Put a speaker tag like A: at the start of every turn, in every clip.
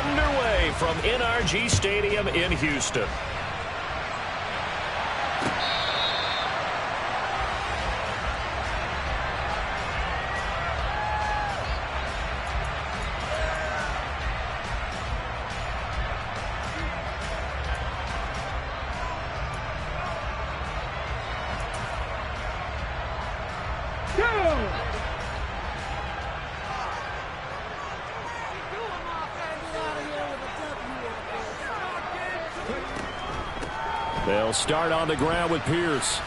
A: underway from NRG Stadium in Houston.
B: They'll start on the ground with Pierce.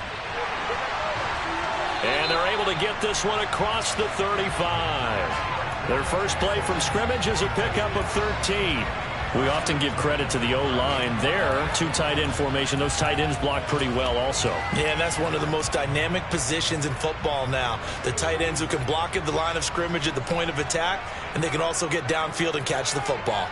A: And they're able to get this one across the 35. Their first play from scrimmage is a pickup of 13. We often give credit to the O-line there. Two tight end formation. Those tight ends block pretty well also.
C: Yeah, and that's one of the most dynamic positions in football now. The tight ends who can block at the line of scrimmage at the point of attack, and they can also get downfield and catch the football.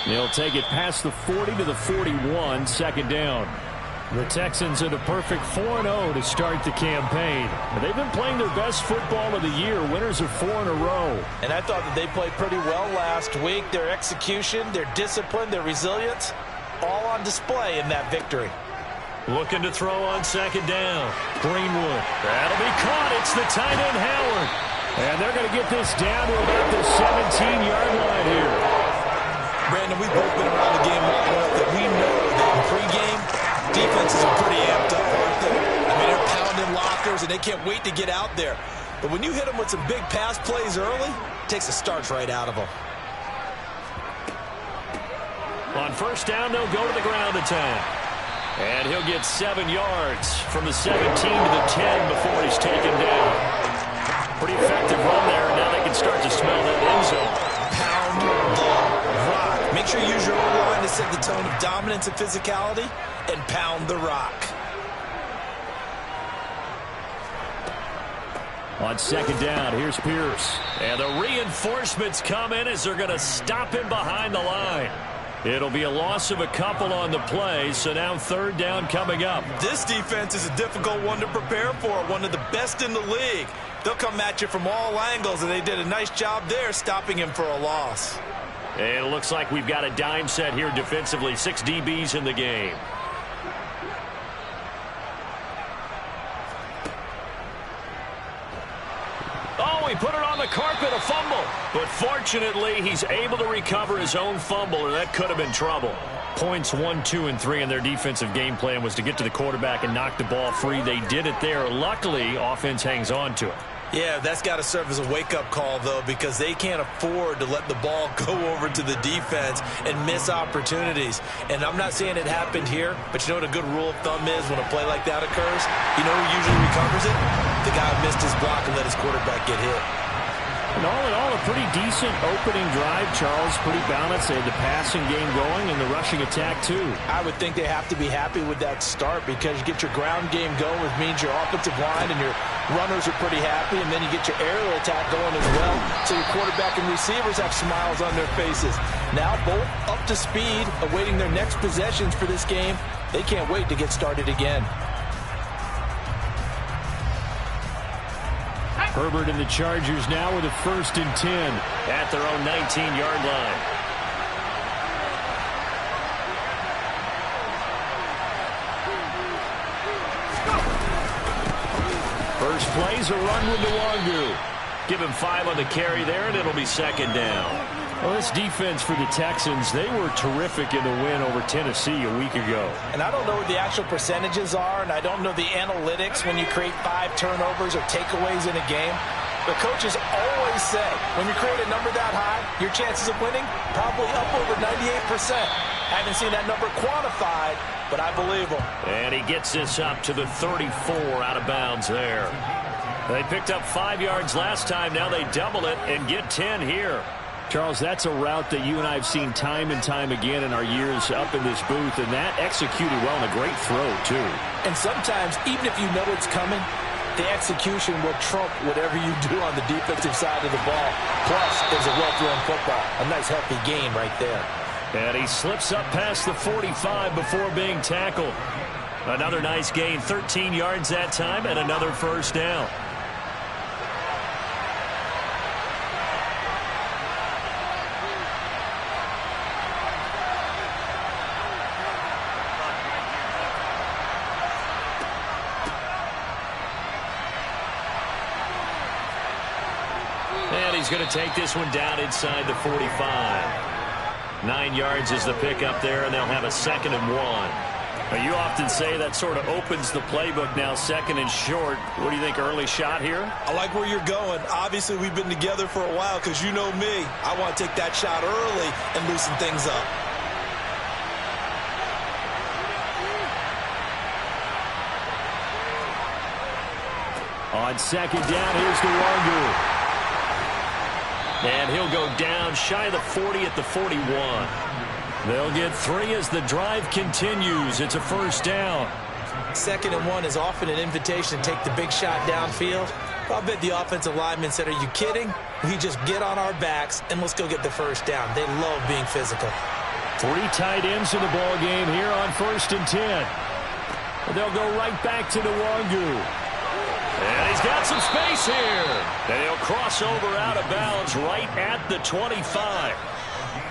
B: They'll take it past the 40 to the 41, second down. The Texans are the perfect 4-0 to start the campaign. They've been playing their best football of the year, winners of 4 in a row.
C: And I thought that they played pretty well last week. Their execution, their discipline, their resilience, all on display in that victory.
A: Looking to throw on second down. Greenwood. That'll be caught. It's the tight end, Howard.
B: And they're going to get this down to about the 17-yard line here.
C: Brandon, we've both been around the game long enough that we know that in pregame, defenses are pretty amped up, aren't they? I mean, they're pounding lockers, and they can't wait to get out there. But when you hit them with some big pass plays early, it takes the starch right out of them.
A: On first down, they'll go to the ground attack. And he'll get 7 yards from the 17 to the 10 before he's taken down. Pretty effective run there. Now they can start to smell that end zone.
C: Pound the rock. Make sure you use your own line to set the tone of dominance and physicality, and pound the rock.
B: On second down, here's Pierce.
A: And the reinforcements come in as they're going to stop him behind the line. It'll be a loss of a couple on the play, so now third down coming up.
C: This defense is a difficult one to prepare for, one of the best in the league. They'll come at you from all angles, and they did a nice job there stopping him for a loss.
A: And it looks like we've got a dime set here defensively. 6 DBs in the game. Oh, he put it on the carpet, a fumble. But fortunately, he's able to recover his own fumble, or that could have been trouble. Points 1, 2, and 3 in their defensive game plan was to get to the quarterback and knock the ball free. They did it there. Luckily, offense hangs on to it.
C: Yeah, that's got to serve as a wake-up call, though, because they can't afford to let the ball go over to the defense and miss opportunities. And I'm not saying it happened here, but you know what a good rule of thumb is when a play like that occurs? You know who usually recovers it? The guy who missed his block and let his quarterback get hit.
B: And all in all, a pretty decent opening drive, Charles. Pretty balanced. They had the passing game going and the rushing attack, too.
C: I would think they have to be happy with that start because you get your ground game going, which means your offensive line and your runners are pretty happy, and then you get your aerial attack going as well, so your quarterback and receivers have smiles on their faces. Now both up to speed, awaiting their next possessions for this game. They can't wait to get started again.
B: Herbert and the Chargers now with a 1st and 10
A: at their own 19-yard line. First play's a run with Nwangu. Give him 5 on the carry there, and it'll be second down.
B: Well, this defense for the Texans, they were terrific in the win over Tennessee a week ago.
C: And I don't know what the actual percentages are, and I don't know the analytics when you create 5 turnovers or takeaways in a game. But coaches always say, when you create a number that high, your chances of winning probably up over 98%. Haven't seen that number quantified, but I believe them.
A: And he gets this up to the 34 out of bounds there. They picked up 5 yards last time. Now they double it and get 10 here.
B: Charles, that's a route that you and I have seen time and time again in our years up in this booth, and that executed well and a great throw, too.
C: And sometimes, even if you know it's coming, the execution will trump whatever you do on the defensive side of the ball. Plus, it's a well-thrown football. A nice, healthy gain right there.
A: And he slips up past the 45 before being tackled. Another nice gain, 13 yards that time, and another first down. And he's going to take this one down inside the 45. 9 yards is the pickup there, and they'll have a 2nd and 1. Now, you often say that sort of opens the playbook now, 2nd and short. What do you think, early shot here?
C: I like where you're going. Obviously, we've been together for a while because you know me. I want to take that shot early and loosen things up.
B: On 2nd down, here's the Wangu.
A: And he'll go down shy of the 40 at the 41.
B: They'll get 3 as the drive continues. It's a 1st down.
C: 2nd and 1 is often an invitation to take the big shot downfield. I'll bet the offensive lineman said, are you kidding? We just get on our backs and let's go get the 1st down. They love being physical.
B: 3 tight ends in the ball game here on 1st and 10. They'll go right back to the Wangu.
A: And he's got some space here. And he'll cross over out of bounds right at the 25.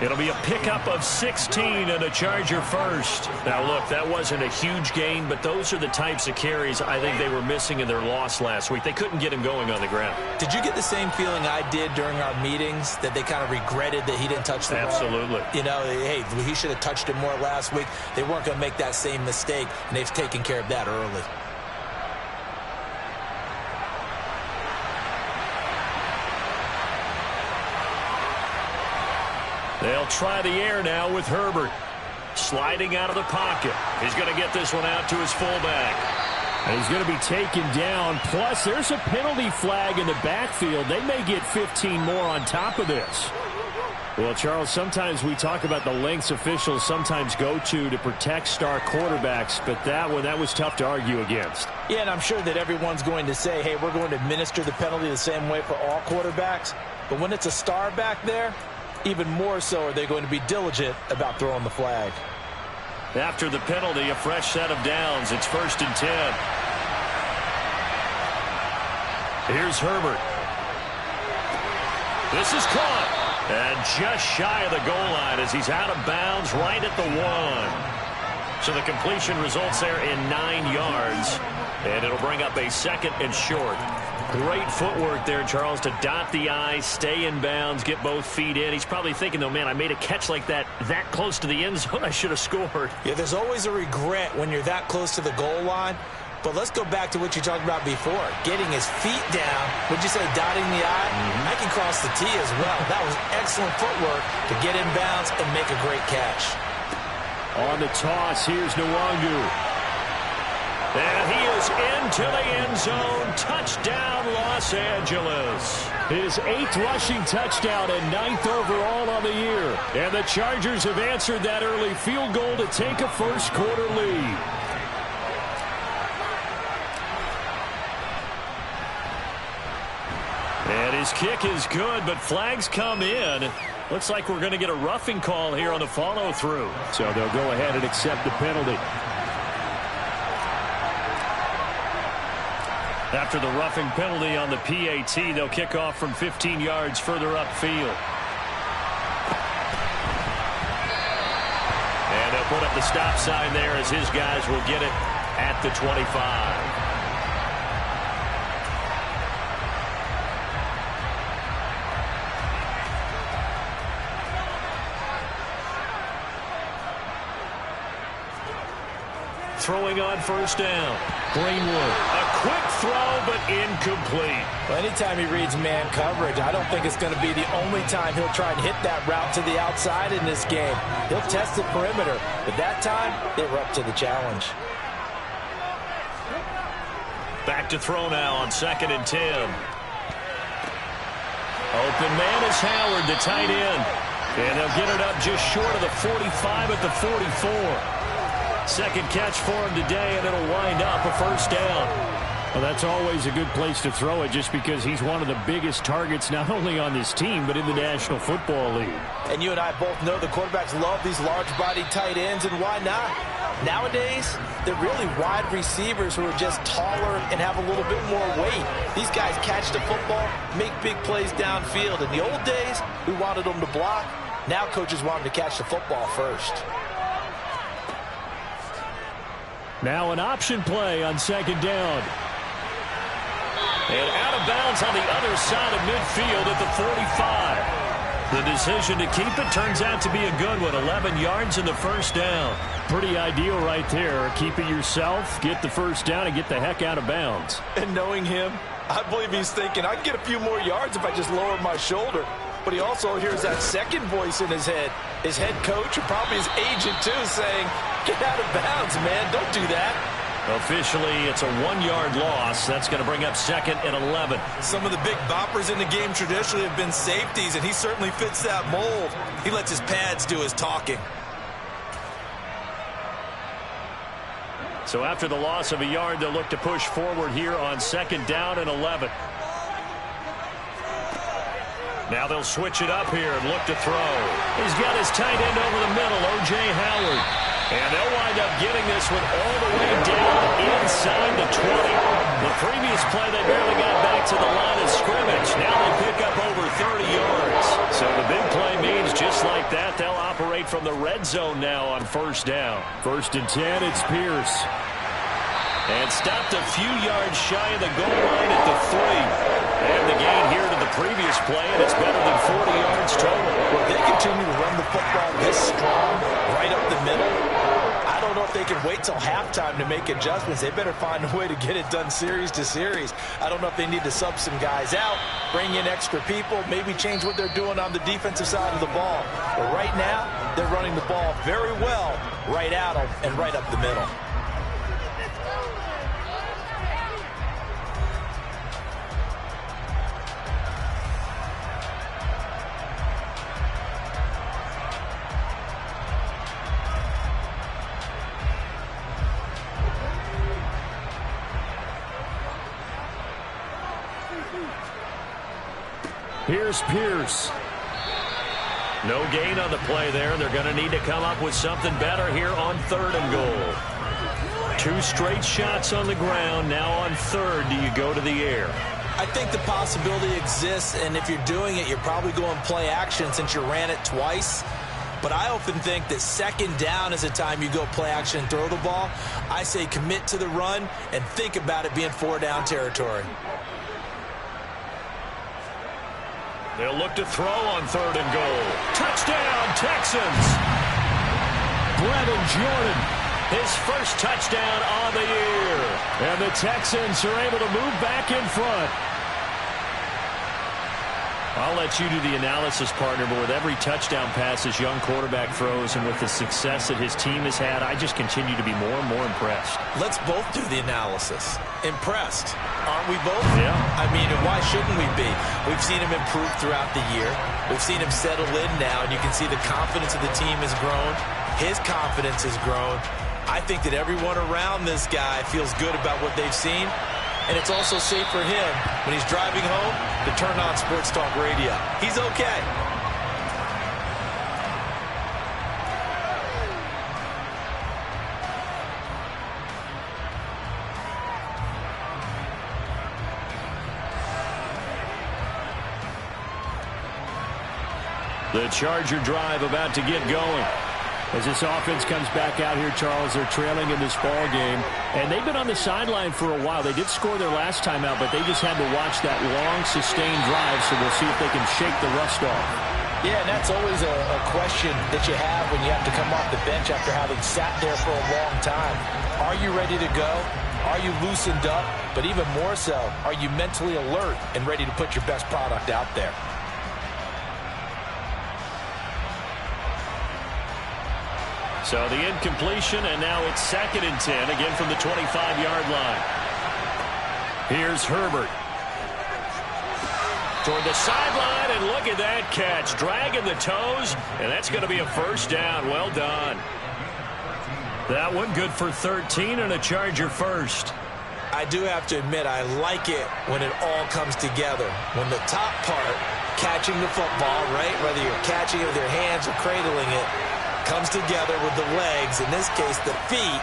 A: It'll be a pickup of 16 and a Charger 1st. Now, look, that wasn't a huge gain, but those are the types of carries I think they were missing in their loss last week. They couldn't get him going on the ground.
C: Did you get the same feeling I did during our meetings, that they kind of regretted that he didn't touch the ball?
A: Absolutely.
C: You know, hey, he should have touched it more last week. They weren't going to make that same mistake, and they've taken care of that early.
A: They'll try the air now with Herbert. Sliding out of the pocket. He's going to get this one out to his fullback.
B: And he's going to be taken down. Plus, there's a penalty flag in the backfield. They may get 15 more on top of this. Well, Charles, sometimes we talk about the lengths officials sometimes go to protect star quarterbacks, but that was tough to argue against.
C: Yeah, and I'm sure that everyone's going to say, hey, we're going to administer the penalty the same way for all quarterbacks. But when it's a star back there, even more so are they going to be diligent about throwing the flag.
A: After the penalty, a fresh set of downs. It's 1st and 10. Here's Herbert. This is caught. And just shy of the goal line as he's out of bounds right at the 1. So the completion results there in 9 yards. And it'll bring up a 2nd and short. Great footwork there, Charles, to dot the I, stay in bounds, get both feet in. He's probably thinking, though, man, I made a catch like that close to the end zone. I should have scored.
C: Yeah, there's always a regret when you're that close to the goal line. But let's go back to what you talked about before. Getting his feet down. Would you say dotting the I? I can cross the T as well. That was excellent footwork to get in bounds and make a great catch.
B: On the toss, here's Nwangu.
A: And he is into the end zone. Touchdown, Los Angeles.
B: His 8th rushing touchdown and 9th overall on the year. And the Chargers have answered that early field goal to take a first-quarter lead.
A: And his kick is good, but flags come in. Looks like we're going to get a roughing call here on the follow-through.
B: So they'll go ahead and accept the penalty.
A: After the roughing penalty on the PAT, they'll kick off from 15 yards further upfield. And they'll put up the stop sign there as his guys will get it at the 25. Throwing on 1st down.
B: Greenwood.
A: A quick throw, but incomplete.
C: Well, anytime he reads man coverage, I don't think it's going to be the only time he'll try and hit that route to the outside in this game. He'll test the perimeter, but that time, they were up to the challenge.
A: Back to throw now on 2nd and 10. Open man is Howard, the tight end. And they'll get it up just short of the 45 at the 44. Second catch for him today, and it'll wind up a 1st down.
B: Well, that's always a good place to throw it just because he's one of the biggest targets not only on this team but in the National Football League.
C: And you and I both know the quarterbacks love these large-bodied tight ends, and why not? Nowadays, they're really wide receivers who are just taller and have a little bit more weight. These guys catch the football, make big plays downfield. In the old days, we wanted them to block. Now coaches want them to catch the football first.
B: Now an option play on 2nd down.
A: And out of bounds on the other side of midfield at the 45. The decision to keep it turns out to be a good one. 11 yards in the first down.
B: Pretty ideal right there. Keep it yourself, get the first down, and get the heck out of bounds.
C: And knowing him, I believe he's thinking, I can get a few more yards if I just lower my shoulder. But he also hears that second voice in his head. His head coach, and probably his agent too, saying, get out of bounds, man. Don't do that.
A: Officially, it's a 1-yard loss. That's going to bring up 2nd and 11.
D: Some of the big boppers in the game traditionally have been safeties, and he certainly fits that mold. He lets his pads do his talking.
A: So after the loss of a yard, they'll look to push forward here on 2nd down and 11. Now they'll switch it up here and look to throw. He's got his tight end over the middle, O.J. Howard. And they'll wind up getting this one all the way down inside the 20. The previous play, they barely got back to the line of scrimmage. Now they pick up over 30 yards. So the big play means just like that, they'll operate from the red zone now on 1st down.
B: 1st and 10, it's Pierce.
A: And stopped a few yards shy of the goal line at the 3. And the gain here to the previous play, and it's better than 40 yards total.
C: Well, they continue to run the football this strong, right up the middle. I don't know if they can wait till halftime to make adjustments. They better find a way to get it done series to series. I don't know if they need to sub some guys out, bring in extra people, maybe change what they're doing on the defensive side of the ball. But right now, they're running the ball very well right at them and right up the middle.
B: Here's Pierce.
A: No gain on the play there. They're going to need to come up with something better here on 3rd and goal. 2 straight shots on the ground. Now on 3rd, do you go to the air?
C: I think the possibility exists, and if you're doing it, you're probably going play action since you ran it twice. But I often think that 2nd down is the time you go play action and throw the ball. I say commit to the run and think about it being 4-down territory.
A: They'll look to throw on 3rd and goal. Touchdown, Texans!
B: Brevin Jordan.
A: His first touchdown on the year.
B: And the Texans are able to move back in front.
A: I'll let you do the analysis, partner, but with every touchdown pass his young quarterback throws and with the success that his team has had, I just continue to be more and more impressed.
C: Let's both do the analysis. Impressed. Aren't we both?
A: Yeah.
C: I mean, why shouldn't we be? We've seen him improve throughout the year. We've seen him settle in now, and you can see the confidence of the team has grown. His confidence has grown. I think that everyone around this guy feels good about what they've seen. And it's also safe for him when he's driving home to turn on Sports Talk Radio. He's okay.
A: The Charger drive about to get going.
B: As this offense comes back out here, Charles, they're trailing in this ball game. And they've been on the sideline for a while. They did score their last time out, but they just had to watch that long, sustained drive, so we'll see if they can shake the rust off.
C: Yeah, and that's always a question that you have when you have to come off the bench after having sat there for a long time. Are you ready to go? Are you loosened up? But even more so, are you mentally alert and ready to put your best product out there?
A: So the incompletion, and now it's 2nd and 10, again from the 25-yard line. Here's Herbert. Toward the sideline, and look at that catch. Dragging the toes, and that's going to be a 1st down. Well done. That one good for 13 and a Charger first.
C: I do have to admit, I like it when it all comes together. When the top part, catching the football, right, whether you're catching it with your hands or cradling it, comes together with the legs, in this case the feet,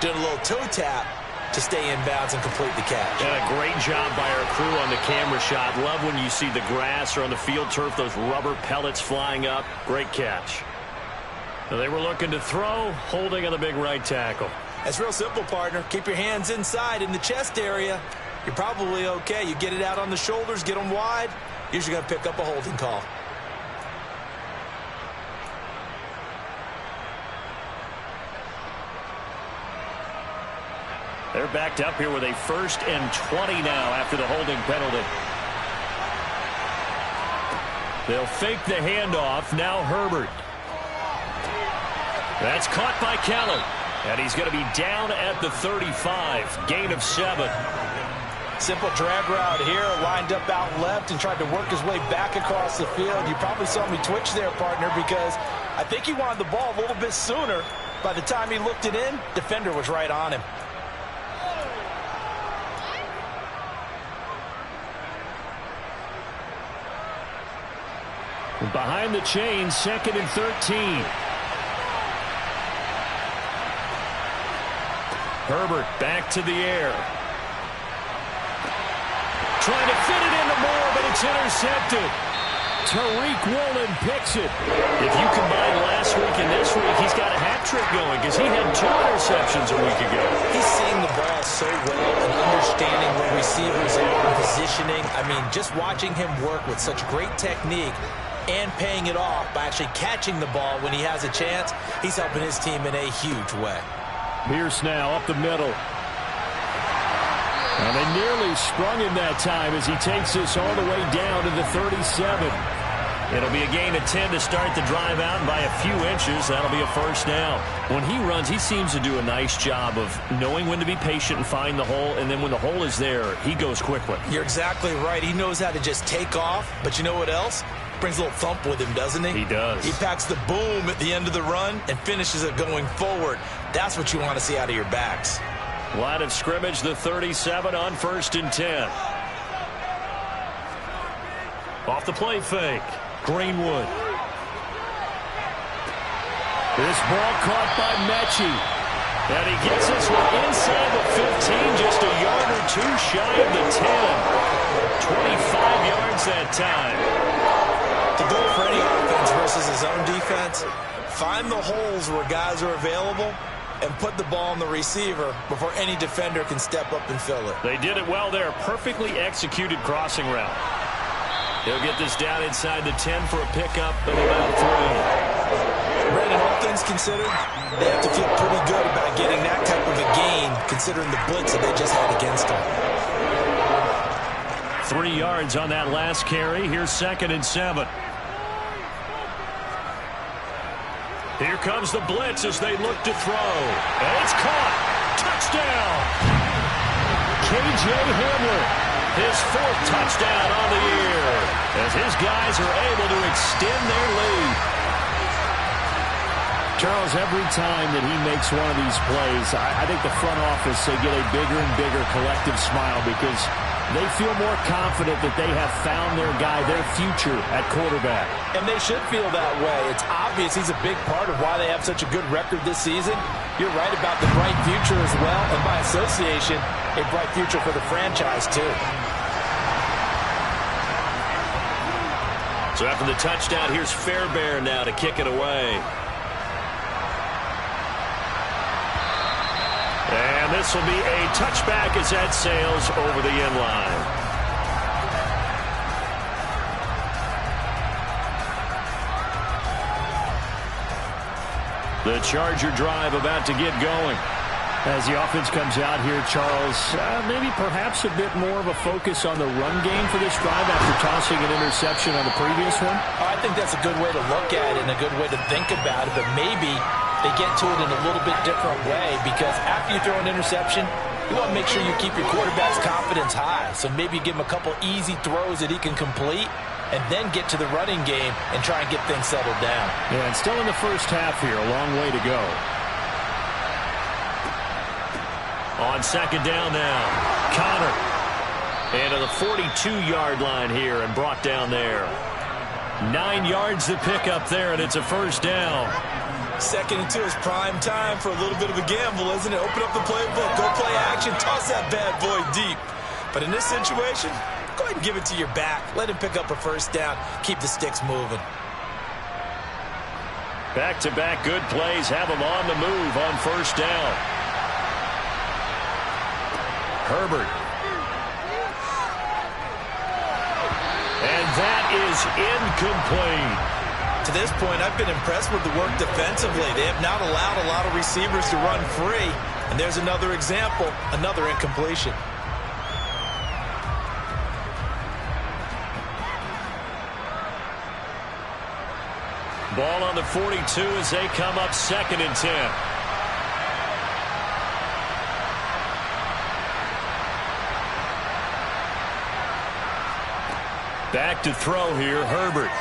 C: doing a little toe tap to stay in bounds and complete the catch.
A: And a great job by our crew on the camera shot. Love when you see the grass or on the field turf, those rubber pellets flying up. Great catch. They were looking to throw, holding on the big right tackle.
C: That's real simple, partner. Keep your hands inside in the chest area, you're probably okay. You get it out on the shoulders, get them wide, usually going to pick up a holding call.
B: They're backed up here with a 1st and 20 now after the holding penalty. They'll fake the handoff. Now Herbert. That's caught by Kelly. And he's going to be down at the 35. Gain of 7.
C: Simple drag route here. Lined up out left and tried to work his way back across the field. You probably saw me twitch there, partner, because I think he wanted the ball a little bit sooner. By the time he looked it in, defender was right on him.
B: Behind the chain, 2nd and 13. Herbert back to the air. Trying to fit it into Moore, but it's intercepted. Tariq Woolen picks it. If you combine last week and this week, he's got a hat trick going because he had 2 interceptions a week ago.
C: He's seeing the ball so well and understanding where receivers are and positioning. I mean, just watching him work with such great technique and paying it off by actually catching the ball when he has a chance, he's helping his team in a huge way.
B: Pierce now up the middle. And they nearly sprung him that time as he takes this all the way down to the 37. It'll be a gain of 10 to start the drive out, and by a few inches, that'll be a 1st down. When he runs, he seems to do a nice job of knowing when to be patient and find the hole, and then when the hole is there, he goes quickly.
C: You're exactly right. He knows how to just take off, but you know what else? Brings a little thump with him, doesn't he?
B: He does.
C: He packs the boom at the end of the run and finishes it going forward. That's what you want to see out of your backs.
B: Line of scrimmage, the 37 on 1st and 10. Off the play fake. Greenwood. This ball caught by Mechie. And he gets this one inside the 15, just a yard or 2 shy of the 10. 25 yards that time.
C: The goal for any offense versus his own defense, find the holes where guys are available and put the ball on the receiver before any defender can step up and fill it.
B: They did it well there. Perfectly executed crossing route. He'll get this down inside the 10 for a pickup of about 3.
C: Brandon, all things considered, they have to feel pretty good about getting that type of a gain considering the blitz that they just had against them.
B: 3 yards on that last carry. Here's 2nd and 7. Here comes the blitz as they look to throw. And it's caught. Touchdown. K.J. Hamler, his 4th touchdown on the year as his guys are able to extend their lead. Charles, every time that he makes one of these plays, I think the front office, they get a bigger and bigger collective smile because they feel more confident that they have found their guy, their future at quarterback.
C: And they should feel that way. It's obvious he's a big part of why they have such a good record this season. You're right about the bright future as well, and by association, a bright future for the franchise too.
A: So after the touchdown, here's Fairbairn now to kick it away. And this will be a touchback as that sails over the end line. The Charger drive about to get going. As the offense comes out here, Charles, maybe perhaps a bit more of a focus on the run game for this drive after tossing an interception on the previous one?
C: I think that's a good way to look at it and a good way to think about it, but maybe they get to it in a little bit different way because after you throw an interception, you want to make sure you keep your quarterback's confidence high. So maybe give him a couple easy throws that he can complete and then get to the running game and try and get things settled down.
B: Yeah, and still in the first half here, a long way to go. On 2nd down now, Connor. And to the 42-yard line here and brought down there. 9 yards to pick up there, and it's a 1st down.
D: 2nd and 2 is prime time for a little bit of a gamble, isn't it? Open up the playbook, go play action, toss that bad boy deep. But in this situation, go ahead and give it to your back. Let him pick up a 1st down. Keep the sticks moving.
B: Back-to-back good plays have him on the move on 1st down. Herbert.
A: is incomplete.
D: To this point, I've been impressed with the work defensively. They have not allowed a lot of receivers to run free. And there's another example, another incompletion.
A: Ball on the 42 as they come up 2nd and 10. Back to throw here, Herbert.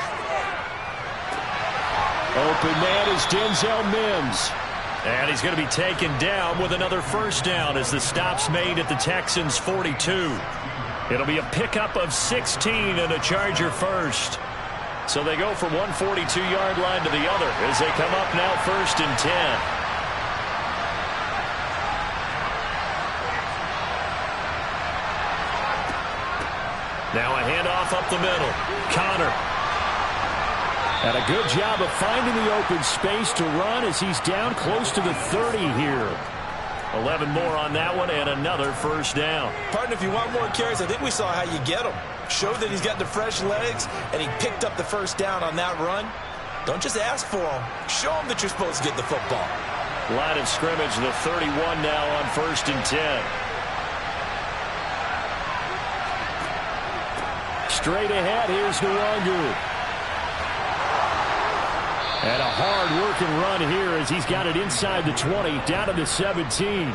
B: Open man is Denzel Mims.
A: And he's going to be taken down with another first down as the stop's made at the Texans' 42. It'll be a pickup of 16 and a Charger first. So they go from one 42-yard line to the other as they come up now 1st and 10. Now a handoff up the middle. Connor.
B: And a good job of finding the open space to run as he's down close to the 30 here.
A: 11 more on that one and another first down.
D: Partner, if you want more carries, I think we saw how you get them. Show that he's got the fresh legs, and he picked up the first down on that run. Don't just ask for him. Show him that you're supposed to get the football.
A: Line of scrimmage, the 31 now on 1st and 10.
B: Straight ahead, here's Nwangu. And a hard-working run here as he's got it inside the 20, down to the 17.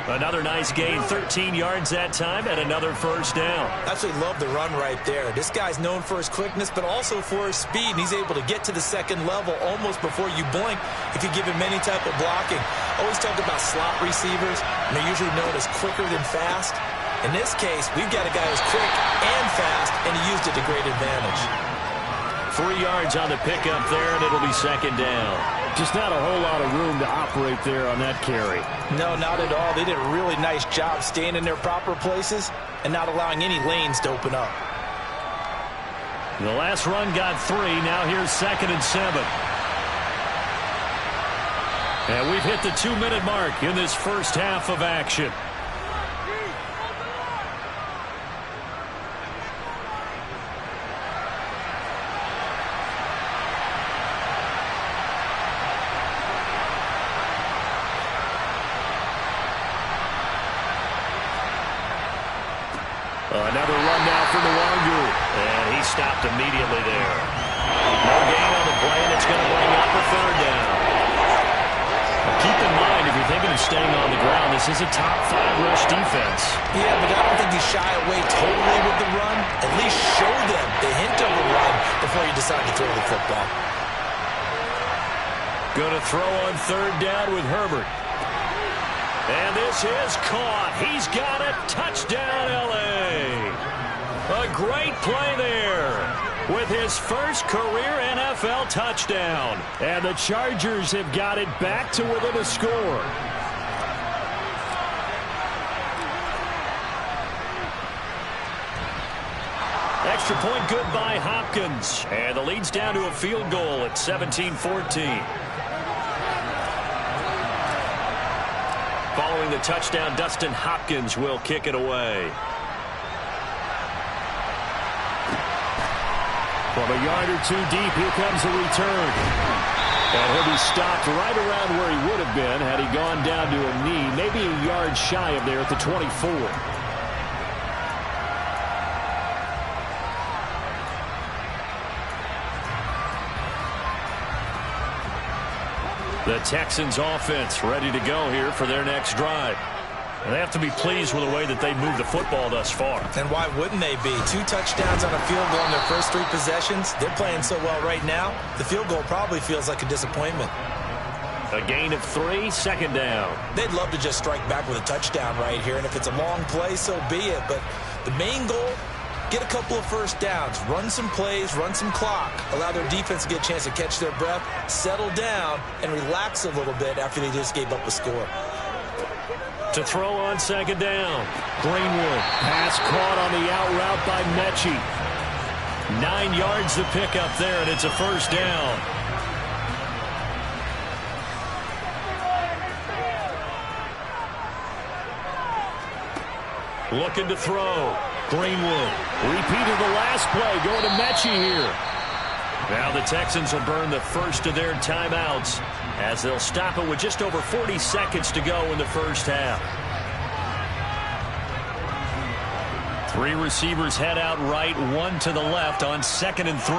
A: Another nice gain, 13 yards that time, and another first down.
D: Absolutely love the run right there. This guy's known for his quickness, but also for his speed. And he's able to get to the second level almost before you blink if you give him any type of blocking. Always talk about slot receivers, and they're usually known as quicker than fast. In this case, we've got a guy who's quick and fast, and he used it to great advantage.
A: 3 yards on the pickup there, and it'll be 2nd down.
B: Just not a whole lot of room to operate there on that carry.
D: No, not at all. They did a really nice job staying in their proper places and not allowing any lanes to open up.
A: The last run got 3. Now here's 2nd and 7. And we've hit the 2-minute mark in this first half of action. Another run now for Nwangu. And he stopped immediately there. No gain on the play, and it's going to bring up a 3rd down. Now keep in mind, if you're thinking of staying on the ground, this is a top 5 rush defense.
D: Yeah, but I don't think you shy away totally with the run. At least show them the hint of a run before you decide to throw the football.
A: Going to throw on 3rd down with Herbert. And this is caught. He's got it. Touchdown, L.A. A great play there with his first career NFL touchdown.
B: And the Chargers have got it back to within a score.
A: Extra point good by Hopkins. And the lead's down to a field goal at 17-14. Following the touchdown, Dustin Hopkins will kick it away.
B: From a yard or 2 deep, here comes the return. And he'll be stopped right around where he would have been had he gone down to a knee, maybe a yard shy of there at the 24.
A: The Texans offense ready to go here for their next drive. And they have to be pleased with the way that they moved the football thus far.
D: And why wouldn't they be? 2 touchdowns on a field goal in their first 3 possessions. They're playing so well right now, the field goal probably feels like a disappointment.
A: A gain of 3, 2nd down.
D: They'd love to just strike back with a touchdown right here, and if it's a long play, so be it. But the main goal, get a couple of first downs, run some plays, run some clock, allow their defense to get a chance to catch their breath, settle down, and relax a little bit after they just gave up a score.
A: To throw on 2nd down.
B: Greenwood. Pass caught on the out route by Mechie.
A: 9 yards to pick up there, and it's a first down. Looking to throw.
B: Greenwood. Repeat of the last play going to Mechie here.
A: Now the Texans will burn the first of their timeouts as they'll stop it with just over 40 seconds to go in the first half. 3 receivers head out right, 1 to the left on 2nd and 3.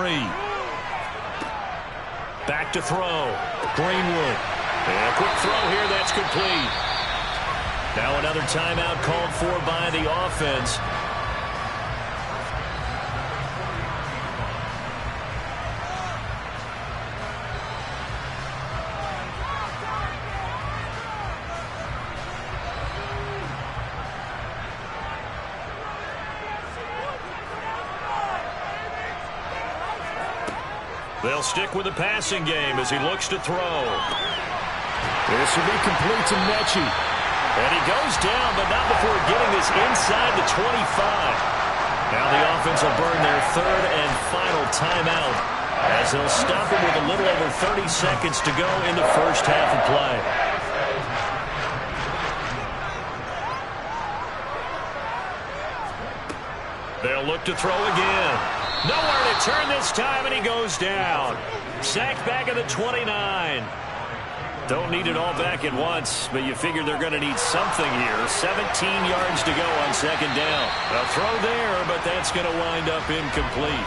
A: Back to throw. Greenwood. And a quick throw here. That's complete. Now another timeout called for by the offense. They'll stick with the passing game as he looks to throw.
B: This will be complete to Mechie.
A: And he goes down, but not before getting this inside the 25. Now the offense will burn their 3rd and final timeout as they'll stop it with a little over 30 seconds to go in the first half of play. They'll look to throw again. Nowhere to turn this time, and he goes down. Sacked back at the 29. Don't need it all back at once, but you figure they're going to need something here. 17 yards to go on 2nd down. A throw there, but that's going to wind up incomplete.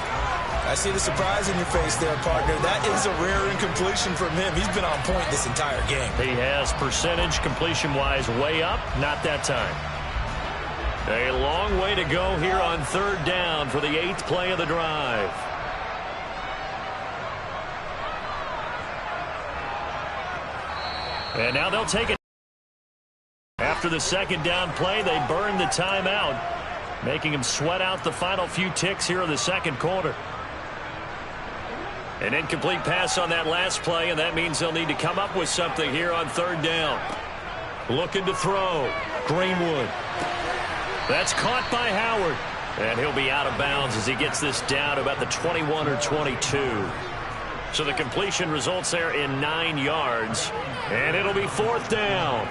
D: I see the surprise in your face there, partner. That is a rare incompletion from him. He's been on point this entire game.
A: He has percentage completion-wise way up, not that time. A long way to go here on 3rd down for the 8th play of the drive. And now they'll take it. After the 2nd down play, they burn the timeout, making him sweat out the final few ticks here in the 2nd quarter. An incomplete pass on that last play, and that means they'll need to come up with something here on 3rd down. Looking to throw. Greenwood. That's caught by Howard. And he'll be out of bounds as he gets this down about the 21 or 22. So the completion results there in 9 yards. And it'll be 4th down.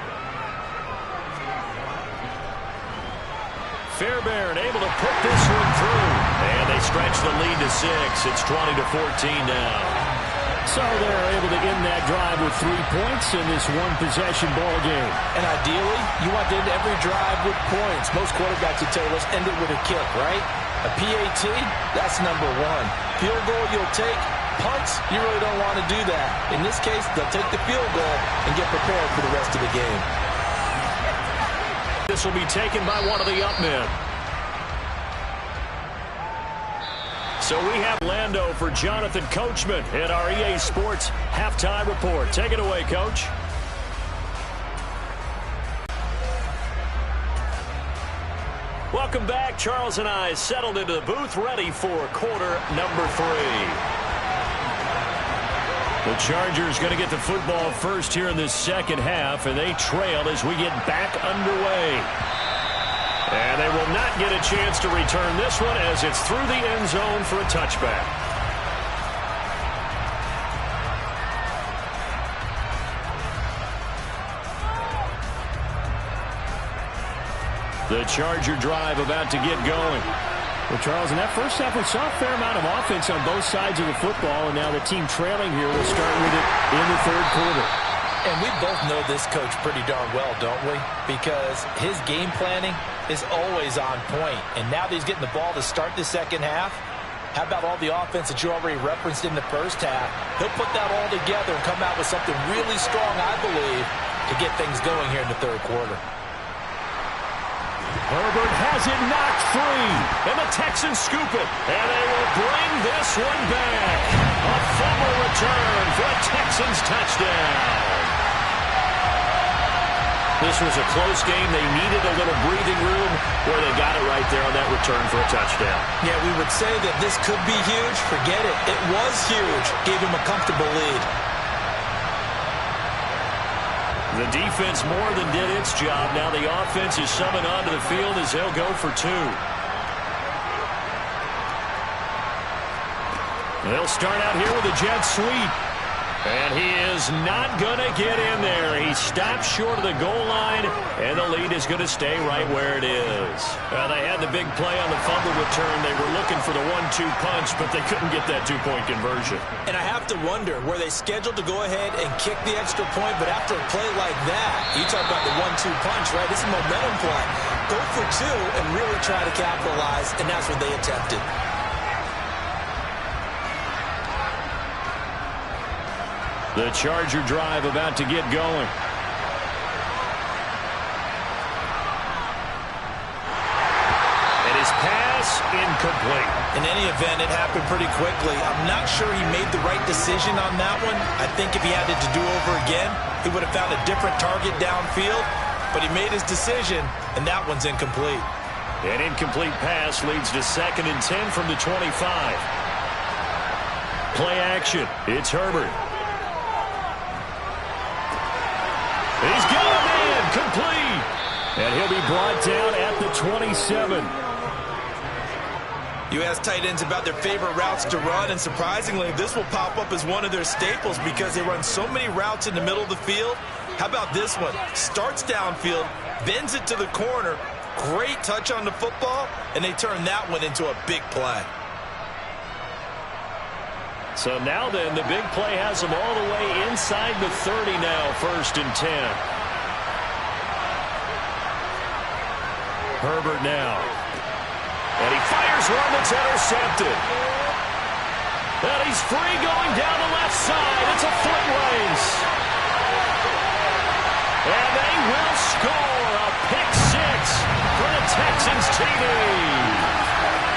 A: Fairbairn able to put this one through. And they stretch the lead to 6. It's 20-14 now.
B: So they're able to end that drive with 3 points in this one-possession ball game.
C: And ideally, you want to end every drive with points. Most quarterbacks would tell you, let's end it with a kick, right? A PAT, that's number 1. Field goal you'll take. Punts, you really don't want to do that. In this case, they'll take the field goal and get prepared for the rest of the game.
A: This will be taken by one of the up men. So we have Lando for Jonathan Coachman at our EA Sports Halftime Report. Take it away, Coach. Welcome back. Charles and I settled into the booth, ready for quarter number 3. The Chargers going to get the football first here in this 2nd half, and they trail as we get back underway. And they will not get a chance to return this one as it's through the end zone for a touchback. The Charger drive about to get going.
B: Well, Charles, in that first half, we saw a fair amount of offense on both sides of the football, and now the team trailing here will start with it in the 3rd quarter.
C: And we both know this coach pretty darn well, don't we? Because his game planning is always on point. And now that he's getting the ball to start the 2nd half, how about all the offense that you already referenced in the first half? He'll put that all together and come out with something really strong, I believe, to get things going here in the 3rd quarter.
A: Herbert has it knocked free, and the Texans scoop it, and they will bring this one back. A fumble return for a Texans touchdown. This was a close game. They needed a little breathing room where they got it right there on that return for a touchdown.
D: Yeah, we would say that this could be huge. Forget it. It was huge. Gave him a comfortable lead.
A: The defense more than did its job. Now the offense is summoned onto the field as they'll go for 2. They'll start out here with a jet sweep. And he is not going to get in there. He stopped short of the goal line, and the lead is going to stay right where it is. They had the big play on the fumble return. They were looking for the 1-2 punch, but they couldn't get that two-point conversion.
D: And I have to wonder, were they scheduled to go ahead and kick the extra point, but after a play like that, you talk about the 1-2 punch, right? This is a momentum play. Go for two and really try to capitalize, and that's what they attempted.
A: The Charger drive about to get going. And his pass incomplete.
D: In any event, it happened pretty quickly. I'm not sure he made the right decision on that one. I think if he had it to do over again, he would have found a different target downfield. But he made his decision, and that one's incomplete.
A: An incomplete pass leads to 2nd and 10 from the 25. Play action. It's Herbert. He's got a man, complete. And he'll be brought down at the 27.
D: You ask tight ends about their favorite routes to run, and surprisingly, this will pop up as one of their staples because they run so many routes in the middle of the field. How about this one? Starts downfield, bends it to the corner, great touch on the football, and they turn that one into a big play.
A: So now then, the big play has them all the way inside the 30 now, 1st and 10. Herbert now. And he fires one that's intercepted. And he's free going down the left side. It's a foot race. And they will score a pick six for the Texans TD.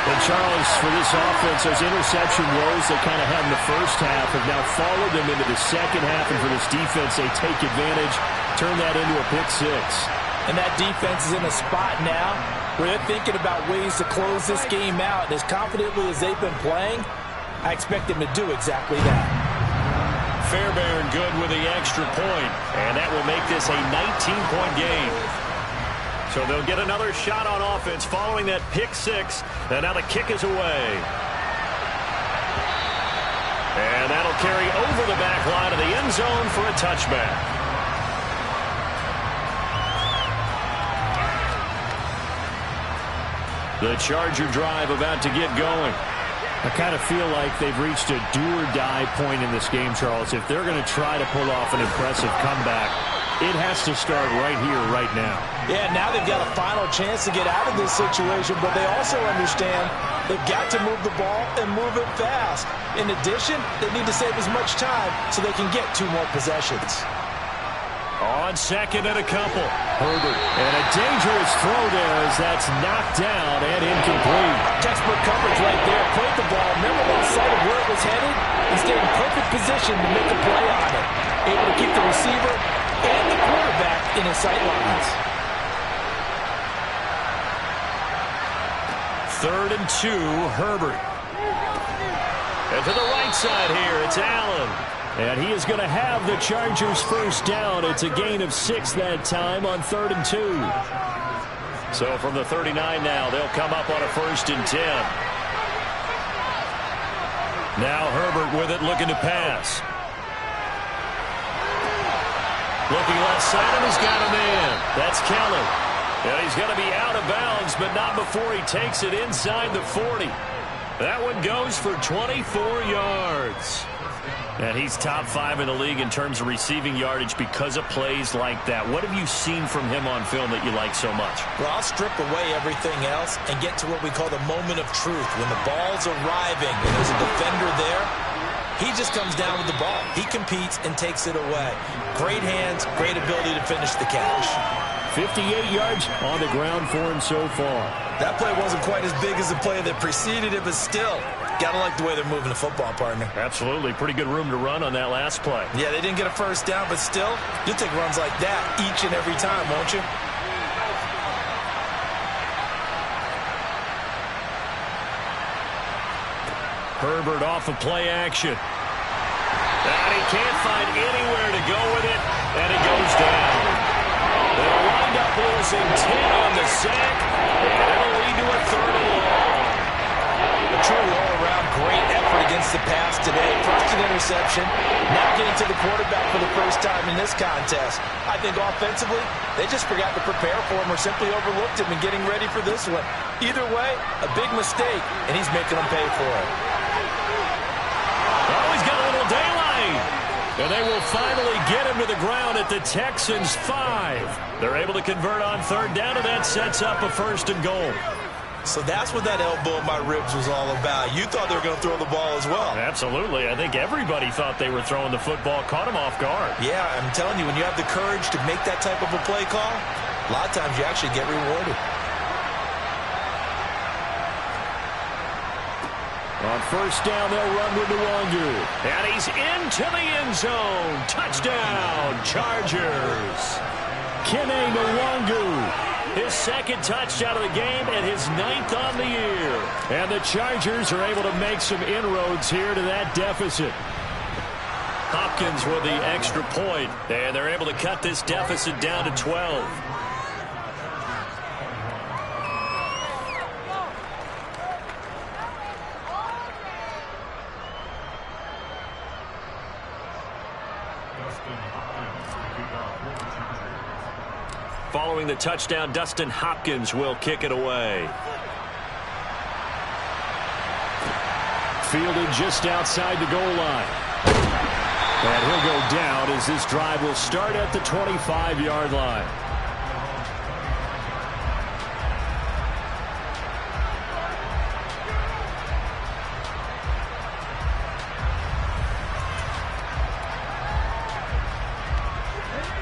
B: And Charles, for this offense, those interception woes they kind of had in the first half have now followed them into the second half. And for this defense, they take advantage, turn that into a pick six.
C: And that defense is in a spot now where they're thinking about ways to close this game out. And as confidently as they've been playing, I expect them to do exactly that.
A: Fairbairn good with the extra point. And that will make this a 19-point game. So they'll get another shot on offense following that pick six. And now the kick is away. And that'll carry over the back line of the end zone for a touchback. The Charger drive about to get going.
B: I kind of feel like they've reached a do-or-die point in this game, Charles. If they're going to try to pull off an impressive comeback, it has to start right here, right now.
C: Yeah, now they've got a final chance to get out of this situation, but they also understand they've got to move the ball and move it fast. In addition, they need to save as much time so they can get 2 more possessions.
A: On second and a couple.
B: Herbert. And a dangerous throw there as that's knocked down and incomplete.
C: Textbook coverage right there. Played the ball, never lost sight of where it was headed, and stayed in perfect position to make a play on it. Able to keep the receiver and the quarterback in his sight lines.
A: 3rd and 2, Herbert. And to the right side here, it's Allen.
B: And he is going to have the Chargers first down. It's a gain of 6 that time on 3rd and 2.
A: So from the 39 now, they'll come up on a 1st and 10. Now Herbert with it, looking to pass. Looking left side, and he's got a man. That's Kelly. And he's going to be out of bounds, but not before he takes it inside the 40. That one goes for 24 yards. And he's top 5 in the league in terms of receiving yardage because of plays like that. What have you seen from him on film that you like so much?
D: Well, I'll strip away everything else and get to what we call the moment of truth. When the ball's arriving and there's a defender there, he just comes down with the ball. He competes and takes it away. Great hands, great ability to finish the catch.
B: 58 yards on the ground for him so far.
D: That play wasn't quite as big as the play that preceded it, but still, gotta like the way they're moving the football, partner.
A: Absolutely. Pretty good room to run on that last play.
D: Yeah, they didn't get a first down, but still, you'll take runs like that each and every time, won't you?
A: Herbert off of play action. And he can't find anywhere to go with it, and he goes down. They'll wind up losing 10 on the sack, and it'll lead to a 3rd and long.
D: A true all-around great effort against the pass today. 1st
C: an interception. Now getting to the quarterback for the first time in this contest. I think offensively, they just forgot to prepare for him or simply overlooked him in getting ready for this one. Either way, a big mistake, and he's making them pay for it.
B: Oh, he's got a little daylight. And they will finally get him to the ground at the Texans 5. They're able to convert on third down, and that sets up a 1st and goal.
D: So that's what that elbow in my ribs was all about. You thought they were going to throw the ball as well.
B: Absolutely. I think everybody thought they were throwing the football, caught him off guard.
D: Yeah, I'm telling you, when you have the courage to make that type of a play call, a lot of times you actually get rewarded.
B: On 1st down, they'll run with Nwangu. And he's into the end zone. Touchdown, Chargers. Kene Nwangu. His 2nd touchdown of the game and his 9th on the year. And the Chargers are able to make some inroads here to that deficit. Hopkins with the extra point, and they're able to cut this deficit down to 12. Following the touchdown, Dustin Hopkins will kick it away. Fielded just outside the goal line. And he'll go down as this drive will start at the 25-yard line.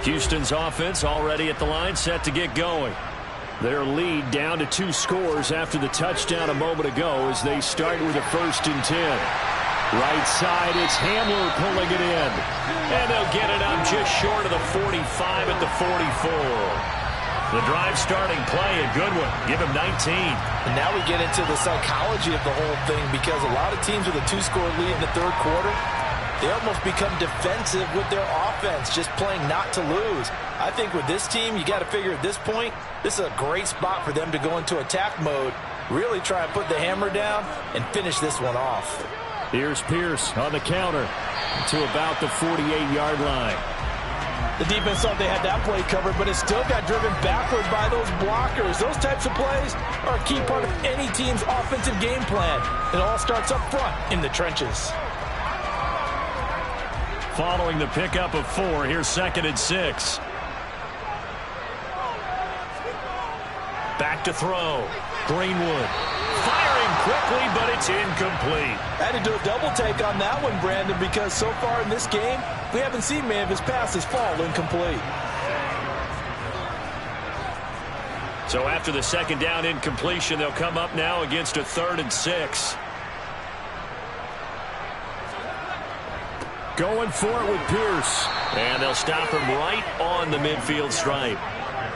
B: Houston's offense already at the line, set to get going. Their lead down to 2 scores after the touchdown a moment ago as they start with a 1st and 10. Right side, it's Hamler pulling it in. And they'll get it up just short of the 45 at the 44. The drive starting play, a good one. Give him 19.
C: And now we get into the psychology of the whole thing because a lot of teams with a 2-score lead in the 3rd quarter, they almost become defensive with their offense, just playing not to lose. I think with this team, you got to figure at this point, this is a great spot for them to go into attack mode, really try and put the hammer down and finish this one off.
B: Here's Pierce on the counter to about the 48-yard line.
C: The defense thought they had that play covered, but it still got driven backward by those blockers. Those types of plays are a key part of any team's offensive game plan. It all starts up front in the trenches.
B: Following the pickup of 4, here's 2nd and 6. Back to throw. Greenwood. Firing quickly, but it's incomplete.
C: I had to do a double take on that one, Brandon, because so far in this game, we haven't seen many of his passes fall incomplete.
B: So after the 2nd down incompletion, they'll come up now against a 3rd and 6. Going for it with Pierce. And they'll stop him right on the midfield stripe.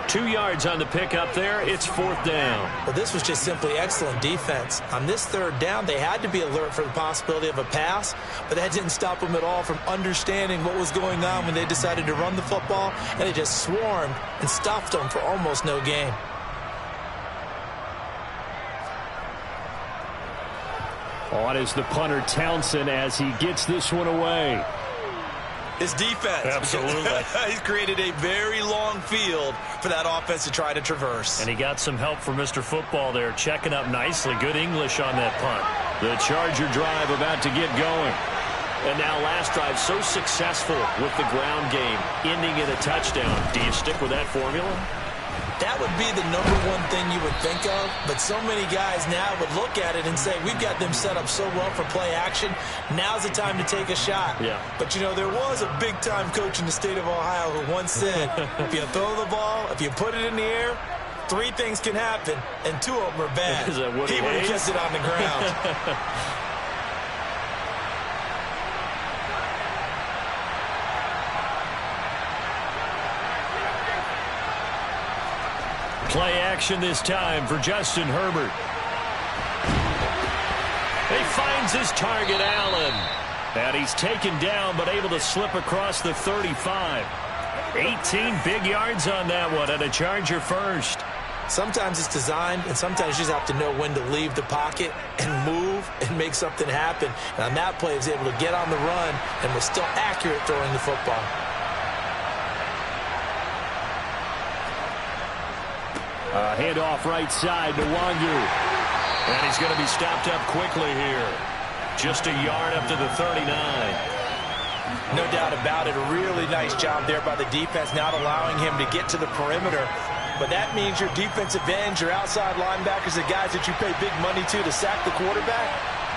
B: 2 yards on the pickup there. It's 4th down.
C: Well, this was just simply excellent defense. On this 3rd down, they had to be alert for the possibility of a pass, but that didn't stop them at all from understanding what was going on when they decided to run the football, and they just swarmed and stopped them for almost no gain.
B: On is the punter Townsend as he gets this one away.
D: His defense.
B: Absolutely.
D: He's created a very long field for that offense to try to traverse.
B: And he got some help from Mr. Football there, checking up nicely. Good English on that punt. The Charger drive about to get going. And now last drive so successful with the ground game, ending in a touchdown. Do you stick with that formula?
C: That would be the #1 thing you would think of, but so many guys now would look at it and say, we've got them set up so well for play action, now's the time to take a shot.
B: Yeah.
C: But, you know, there was a big-time coach in the state of Ohio who once said, if you throw the ball, if you put it in the air, 3 things can happen, and 2 of them are bad.
B: Is that what
C: he would have kept it on the ground.
B: Play action this time for Justin Herbert. He finds his target, Allen. And he's taken down, but able to slip across the 35. 18 big yards on that one, and a Charger first.
C: Sometimes it's designed, and sometimes you just have to know when to leave the pocket and move and make something happen. And on that play, he was able to get on the run and was still accurate throwing the football.
B: Handoff right side to Wangu.
A: And he's going to be stopped up quickly here. Just a yard up to the 39.
C: No doubt about it. A really nice job there by the defense, not allowing him to get to the perimeter. But that means your defensive ends, your outside linebackers, the guys that you pay big money to sack the quarterback,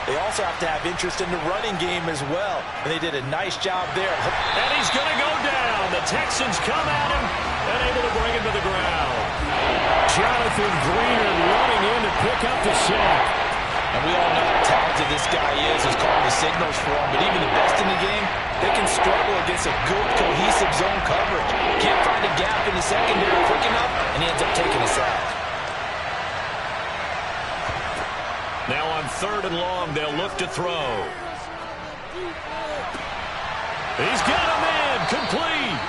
C: they also have to have interest in the running game as well. And they did a nice job there.
A: And he's going to go down. The Texans come at him and able to bring him to the ground.
B: Jonathan Greenard running in to pick up the sack.
C: And we all know how talented this guy is calling the signals for him. But even the best in the game, they can struggle against a good, cohesive zone coverage. Can't find a gap in the secondary quick enough, and he ends up taking a sack.
A: Now on 3rd and long, they'll look to throw. He's got him in, complete.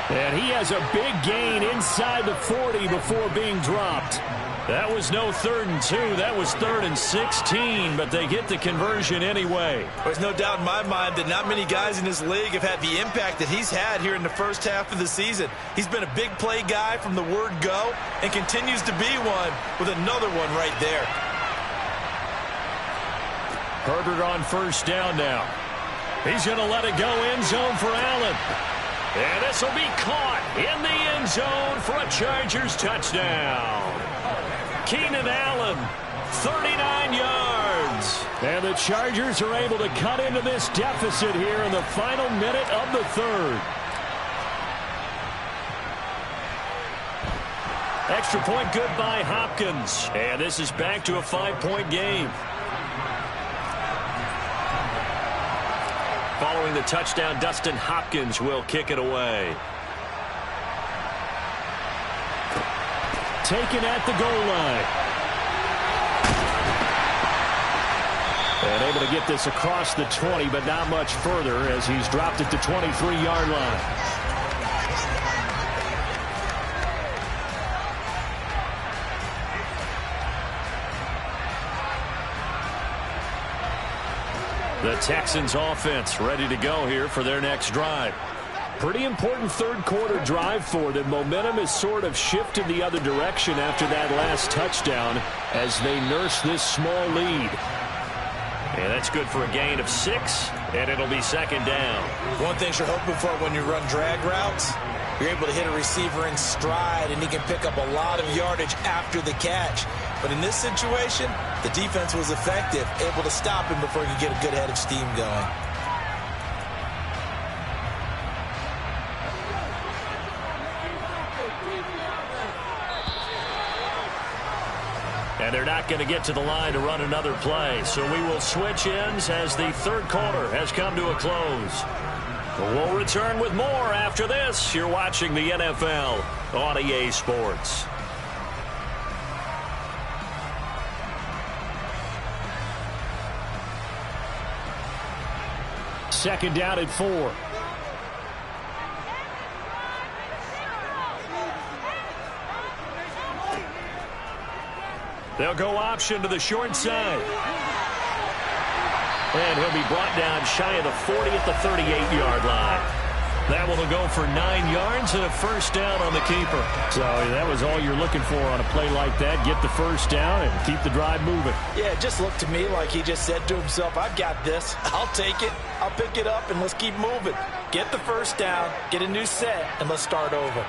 B: And he has a big gain inside the 40 before being dropped.
A: That was no 3rd and 2. That was 3rd and 16, but they get the conversion anyway.
D: There's no doubt in my mind that not many guys in this league have had the impact that he's had here in the first half of the season. He's been a big play guy from the word go and continues to be one with another one right there.
A: Herbert on 1st down now. He's going to let it go end zone for Allen. And this will be caught in the end zone for a Chargers touchdown. Keenan Allen, 39 yards.
B: And the Chargers are able to cut into this deficit here in the final minute of the 3rd.
A: Extra point good by Hopkins. And this is back to a 5-point game. Following the touchdown, Dustin Hopkins will kick it away.
B: Taken at the goal line. And able to get this across the 20, but not much further as he's dropped at the 23-yard line.
A: The Texans offense ready to go here for their next drive.
B: Pretty important 3rd quarter drive for them. Momentum has sort of shifted the other direction after that last touchdown as they nurse this small lead.
A: And that's good for a gain of 6, and it'll be 2nd down.
C: One thing you're hoping for when you run drag routes, you're able to hit a receiver in stride, and he can pick up a lot of yardage after the catch. But in this situation, the defense was effective, able to stop him before he could get a good head of steam going.
A: And they're not going to get to the line to run another play. So we will switch ends as the 3rd quarter has come to a close. We'll return with more after this. You're watching the NFL on EA Sports.
B: Second down at 4.
A: They'll go option to the short side. And he'll be brought down shy of the 40 at the 38-yard line. That one will go for 9 yards and a 1st down on the keeper.
B: So that was all you're looking for on a play like that. Get the 1st down and keep the drive moving.
C: Yeah, it just looked to me like he just said to himself, I've got this. I'll take it. I'll pick it up, and let's keep moving. Get the 1st down, get a new set, and let's start over.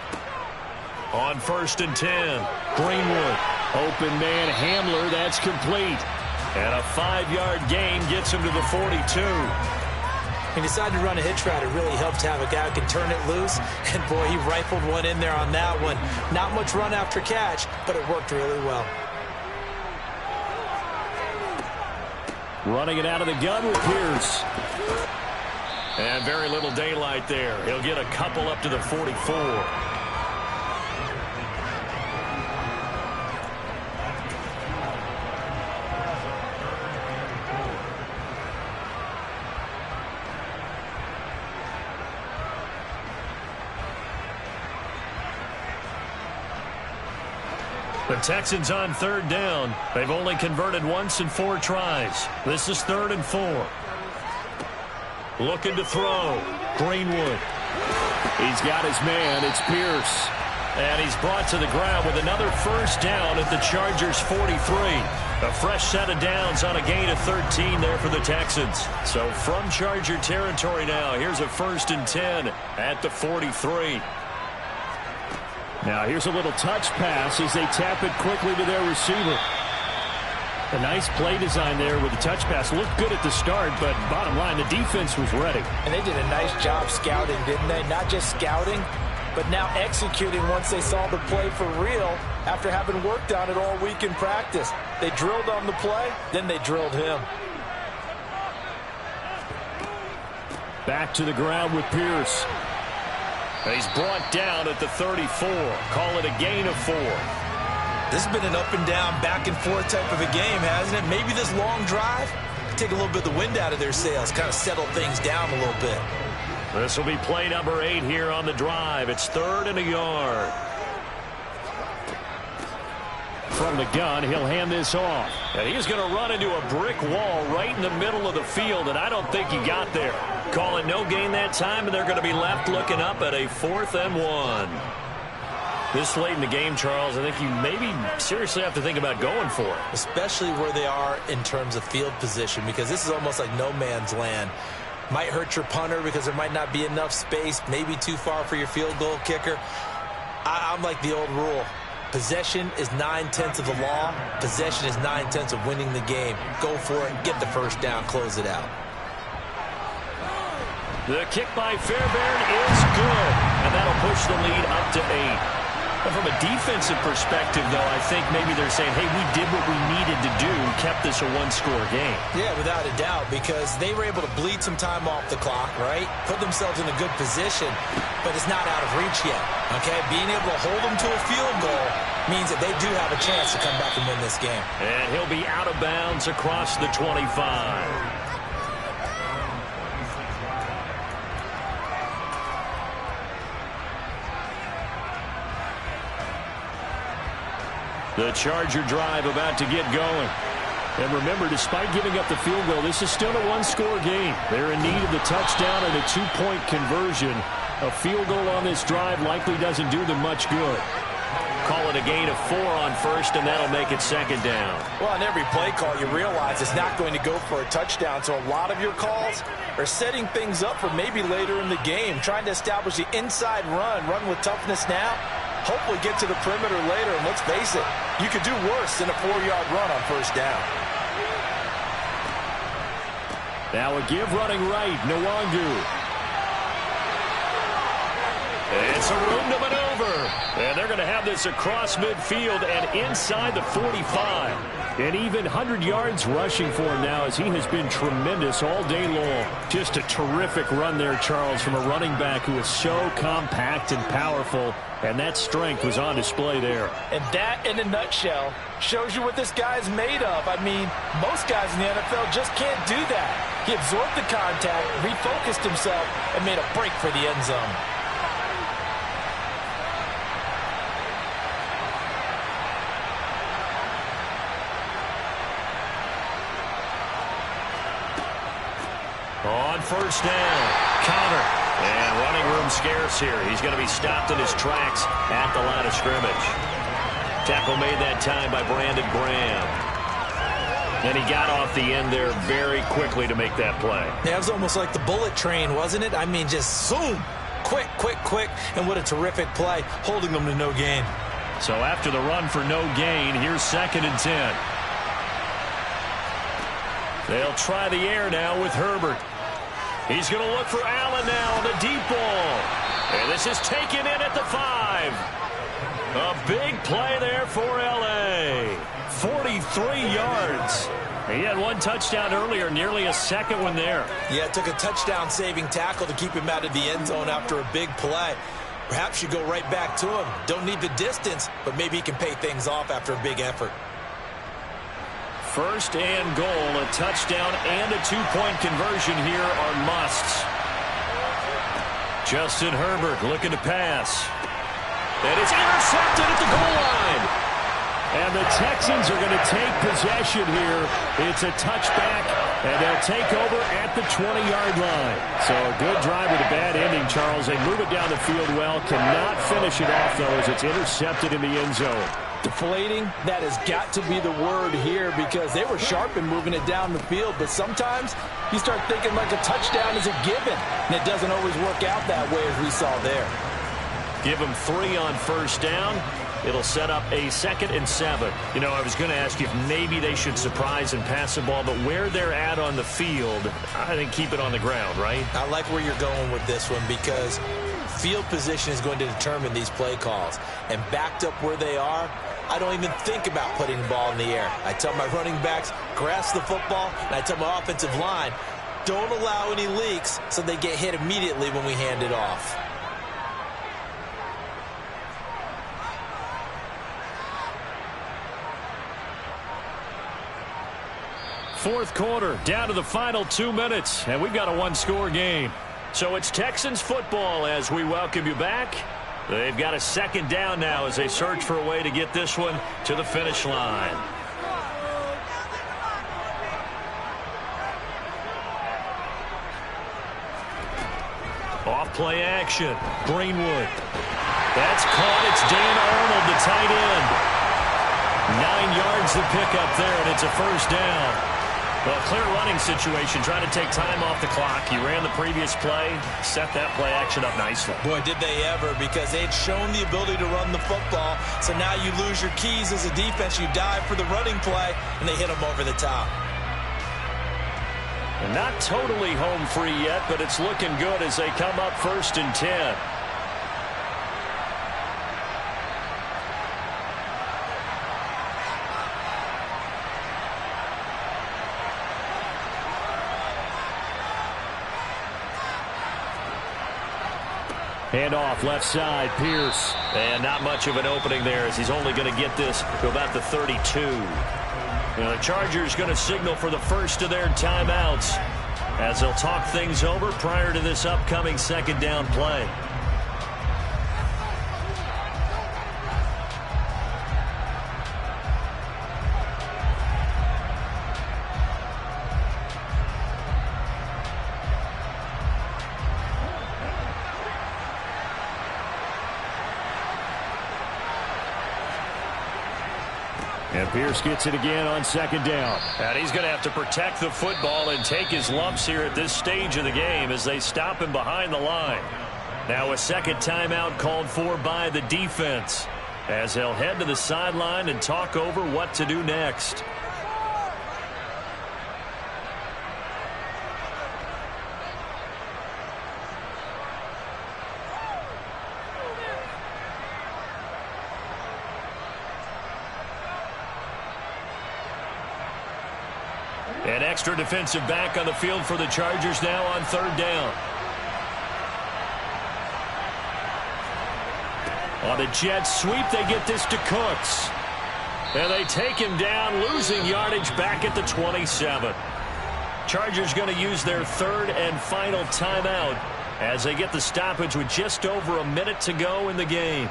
A: On 1st and 10, Greenwood.
B: Open man Hamler, that's complete.
A: And a 5-yard gain gets him to the 42.
C: He decided to run a hitch route. It really helped to have a guy who can turn it loose. And, boy, he rifled one in there on that one. Not much run after catch, but it worked really well.
B: Running it out of the gun with Pierce.
A: And very little daylight there. He'll get a couple up to the 44. The Texans on third down. They've only converted once in 4 tries. This is 3rd and 4. Looking to throw. Greenwood.
B: He's got his man. It's Pierce.
A: And he's brought to the ground with another first down at the Chargers' 43. A fresh set of downs on a gain of 13 there for the Texans. So from Charger territory now, here's a 1st and 10 at the 43.
B: Now here's a little touch pass as they tap it quickly to their receiver. A nice play design there with the touch pass. Looked good at the start, but bottom line, the defense was ready.
C: And they did a nice job scouting, didn't they? Not just scouting, but now executing once they saw the play for real after having worked on it all week in practice. They drilled on the play, then they drilled him.
B: Back to the ground with Pierce.
A: He's brought down at the 34. Call it a gain of 4.
D: This has been an up and down, back and forth type of a game, hasn't it? Maybe this long drive take a little bit of the wind out of their sails, kind of settle things down a little bit.
A: This will be play number 8 here on the drive. It's 3rd and a yard.
B: From the gun, he'll hand this off.
A: And he's going to run into a brick wall right in the middle of the field, and I don't think he got there. Call it no gain that time, and they're going to be left looking up at a 4th and 1. This late in the game, Charles, I think you maybe seriously have to think about going for it.
C: Especially where they are in terms of field position, because this is almost like no man's land. Might hurt your punter because there might not be enough space, maybe too far for your field goal kicker. I'm like the old rule. Possession is 9/10 of the law. Possession is 9/10 of winning the game. Go for it, get the first down, close it out.
A: The kick by Fairbairn is good, and that'll push the lead up to 8. But from a defensive perspective, though, I think maybe they're saying, hey, we did what we needed to do, kept this a 1-score game.
C: Yeah, without a doubt, because they were able to bleed some time off the clock, right? Put themselves in a good position, but it's not out of reach yet, okay? Being able to hold them to a field goal means that they do have a chance to come back and win this game.
A: And he'll be out of bounds across the 25. The Charger drive about to get going.
B: And remember, despite giving up the field goal, this is still a 1-score game. They're in need of the touchdown and a 2-point conversion. A field goal on this drive likely doesn't do them much good.
A: Call it a gain of 4 on first, and that'll make it 2nd down.
C: Well, on every play call, you realize it's not going to go for a touchdown, so a lot of your calls are setting things up for maybe later in the game, trying to establish the inside run with toughness now. Hopefully get to the perimeter later, and let's face it, you could do worse than a 4-yard run on first down.
B: Now a give running right, Nwangu.
A: It's a room to maneuver. And they're going to have this across midfield and inside the 45.
B: And even 100 yards rushing for him now, as he has been tremendous all day long. Just a terrific run there, Charles, from a running back who is so compact and powerful. And that strength was on display there.
C: And that, in a nutshell, shows you what this guy's made of. I mean, most guys in the NFL just can't do that. He absorbed the contact, refocused himself, and made a break for the end zone.
A: On first down, counter, and running room scarce here. He's going to be stopped in his tracks at the line of scrimmage. Tackle made that time by Brandon Graham. And he got off the end there very quickly to make that play.
C: Yeah, it was almost like the bullet train, wasn't it? I mean, just zoom, quick, and what a terrific play, holding them to no gain.
A: So after the run for no gain, here's 2nd and 10. They'll try the air now with Herbert. He's going to look for Allen now on the deep ball. And this is taken in at the 5. A big play there for L.A. 43 yards. He had 1 touchdown earlier, nearly a 2nd one there.
C: Yeah, it took a touchdown-saving tackle to keep him out of the end zone after a big play. Perhaps you go right back to him. Don't need the distance, but maybe he can pay things off after a big effort.
A: 1st and goal, a touchdown and a 2-point conversion here are musts. Justin Herbert looking to pass. And it's intercepted at the goal line.
B: And the Texans are going to take possession here. It's a touchback, and they'll take over at the 20-yard line. So a good drive with a bad ending, Charles. They move it down the field well. Cannot finish it off, though, as it's intercepted in the end zone.
C: Deflating, that has got to be the word here because they were sharp in moving it down the field. But sometimes you start thinking like a touchdown is a given, and it doesn't always work out that way as we saw there.
A: Give them 3 on first down. It'll set up a 2nd and 7. You know, I was going to ask you if maybe they should surprise and pass the ball, but where they're at on the field, I think keep it on the ground, right?
D: I like where you're going with this one because field position is going to determine these play calls. And backed up where they are, I don't even think about putting the ball in the air. I tell my running backs, grasp the football, and I tell my offensive line, don't allow any leaks so they get hit immediately when we hand it off.
B: Fourth quarter, down to the final 2 minutes, and we've got a one-score game.
A: So it's Texans football as we welcome you back. They've got a 2nd down now as they search for a way to get this one to the finish line. Off play action. Greenwood. That's caught. It's Dan Arnold, the tight end. 9 yards to pick up there, and it's a first down. Well, clear running situation, trying to take time off the clock. He ran the previous play, set that play action up nicely.
D: Boy, did they ever, because they'd shown the ability to run the football. So now you lose your keys as a defense. You dive for the running play, and they hit them over the top.
A: And not totally home free yet, but it's looking good as they come up 1st and 10.
B: Handoff left side, Pierce.
A: And not much of an opening there as he's only going to get this to about the 32. Now the Chargers going to signal for the first of their timeouts as they'll talk things over prior to this upcoming 2nd down play.
B: And Pierce gets it again on 2nd down.
A: And he's going to have to protect the football and take his lumps here at this stage of the game as they stop him behind the line. Now a 2nd timeout called for by the defense as they'll head to the sideline and talk over what to do next. An extra defensive back on the field for the Chargers now on 3rd down. On a jet sweep, they get this to Cooks. And they take him down, losing yardage back at the 27. Chargers going to use their 3rd and final timeout as they get the stoppage with just over a minute to go in the game.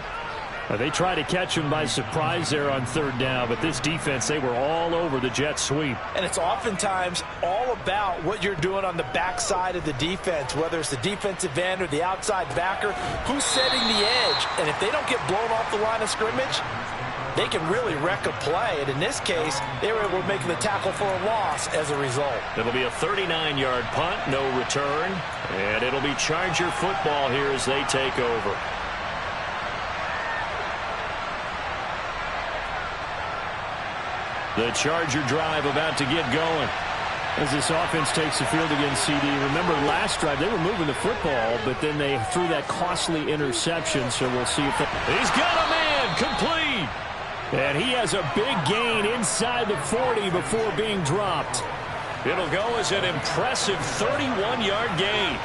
B: They try to catch him by surprise there on 3rd down, but this defense, they were all over the jet sweep.
C: And it's oftentimes all about what you're doing on the backside of the defense, whether it's the defensive end or the outside backer, who's setting the edge. And if they don't get blown off the line of scrimmage, they can really wreck a play. And in this case, they were able to make the tackle for a loss as a result.
A: It'll be a 39-yard punt, no return. And it'll be Charger football here as they take over. The Charger drive about to get going.
B: As this offense takes the field against CD, remember last drive they were moving the football, but then they threw that costly interception, so we'll see if
A: he's got a man, complete.
B: And he has a big gain inside the 40 before being dropped.
A: It'll go as an impressive 31-yard gain.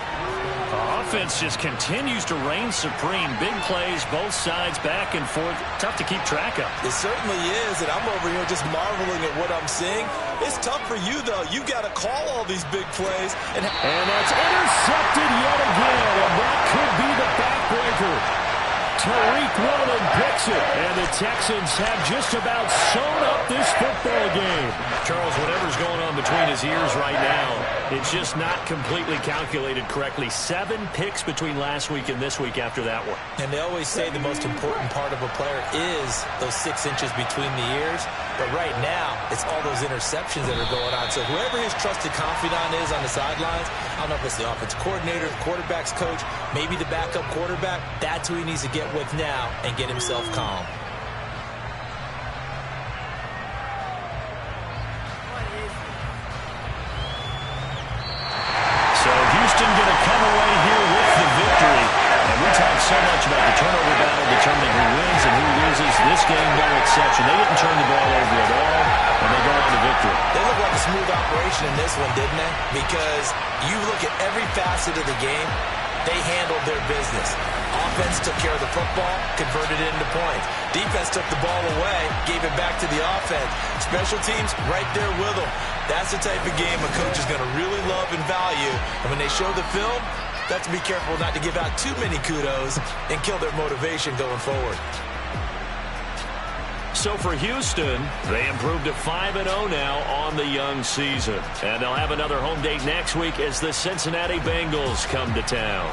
A: Offense just continues to reign supreme. Big plays, both sides, back and forth. Tough to keep track of.
D: It certainly is, and I'm over here just marveling at what I'm seeing. It's tough for you, though. You've got to call all these big plays.
B: And that's intercepted yet again, and that could be the backbreaker. Tariq Woolen picks makes it. And the Texans have just about sewn up this football game.
A: Charles, whatever's going on between his ears right now, it's just not completely calculated correctly. 7 picks between last week and this week after that one.
C: And they always say the most important part of a player is those 6 inches between the ears. But right now, it's all those interceptions that are going on. So whoever his trusted confidant is on the sidelines, I don't know if it's the offensive coordinator, the quarterback's coach, maybe the backup quarterback, that's who he needs to get with now and get himself calm.
A: So Houston going to come away here with the victory. And we talk so much about the turnover battle determining who wins and who loses. This game, no exception. They didn't turn the ball over at all, and they go on to victory.
C: They look like a smooth operation in this one, didn't they? Because you look at every facet of the game, they handled their business. Offense took care of the football, converted it into points. Defense took the ball away, gave it back to the offense. Special teams, right there with them. That's the type of game a coach is going to really love and value. And when they show the film, they have to be careful not to give out too many kudos and kill their motivation going forward.
A: So for Houston, they improved to 5-0 now on the young season. And they'll have another home date next week as the Cincinnati Bengals come to town.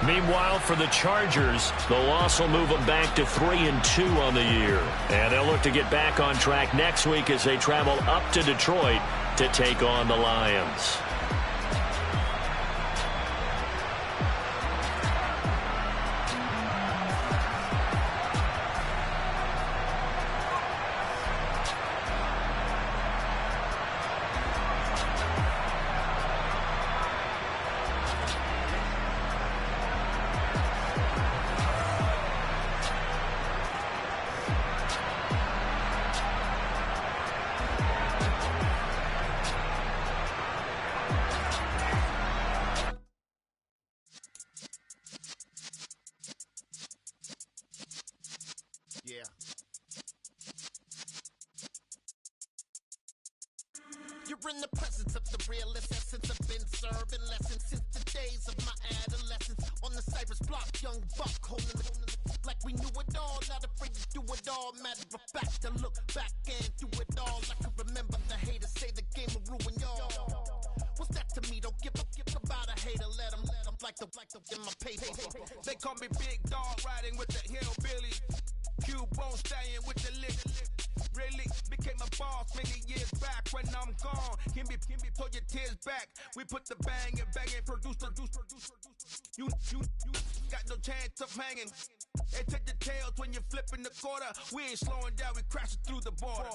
A: Meanwhile, for the Chargers, the loss will move them back to 3-2 on the year. And they'll look to get back on track next week as they travel up to Detroit to take on the Lions.
E: You're in the presence of the realest essence. I've been serving lessons since the days of my adolescence. On the Cypress block, young buck holding it like we knew it all. Not afraid to do it all. Matter of fact, to look back and do it all. I can remember the haters say the game will ruin y'all. What's that to me? Don't give about a hater. Let them like the in my paper.
F: They call me Big Dog, riding with the hillbilly. Cube-bone stallion with the lick. Really became a boss many years back. When I'm gone, can be pull your tears back. We put the bang and produce. You got no chance of hanging. They take the tails when you're flipping the quarter. We ain't slowing down, we crashing through the border.